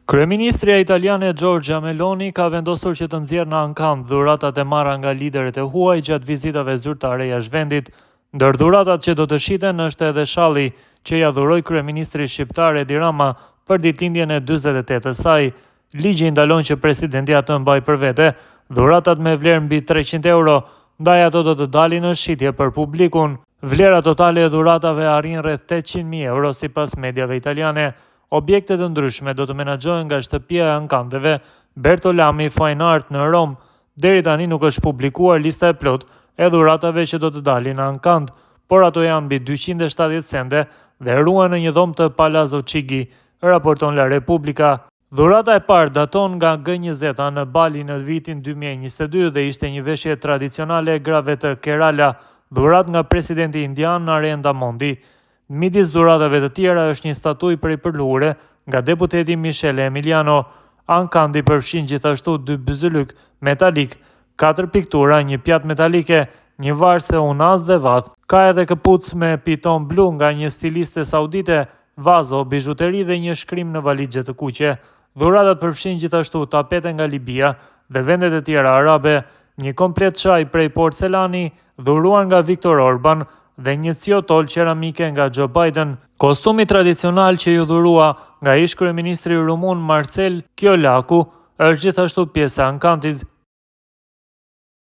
Kryeministrja italiane Giorgia Meloni ka vendosur që të nxjerrë në Ankand dhuratat e marra nga liderët e huaj gjatë vizitave zyrtare jashtë vendit. Ndër dhuratat që do të shiten është edhe shalli që ja dhuroi kryeministri shqiptar Edi Rama për ditëlindjen e 48 të saj. Ligji i ndalon që presidenti atë mbaj për vete. Dhuratat me vlerë mbi 300 euro, ndaj ato do të dalin në shitje për publikun. Vlera totale e dhuratave arrin rreth 800.000 euro sipas mediave italiane. Objekte të ndryshme do të menaxhohen nga shtëpia e ankandeve Bertolami Fine Art në Rom. Deri tani nuk është publikuar lista e plotë e dhuratave që do të dalin në Ankand, por ato janë mbi 270 sende dhe ruhen në një dhomë të Palazzo Chigi, raporton La Repubblica. Dhurata e parë daton nga G20 në Bali në vitin 2022 dhe ishte një veshje tradicionale e grave të Kerala, dhurat nga presidenti indian Narendra Modi. Midis dhuratave të tjera është një statuj prej përlure nga deputeti Michele Emiliano. Ankandi përfshin gjithashtu 2 byzylyk metalik, 4 piktura, një pjatë metalike, një varse unaz dhe vath. Ka edhe këpucë me piton blu nga një stiliste saudite, vazo, bijuteri dhe një shkrim në valixhe të kuqe. Dhuratat përfshin gjithashtu tapete nga Libia dhe vendet e tjera arabe, një komplet çaj prej porcelani dhuruar nga Viktor Orban dhe një ciotol qeramike nga Joe Biden. Kostumi tradicional që ju dhurua nga ish kryeministri rumun Marcel Ciolacu është gjithashtu pjesë e Ankandit.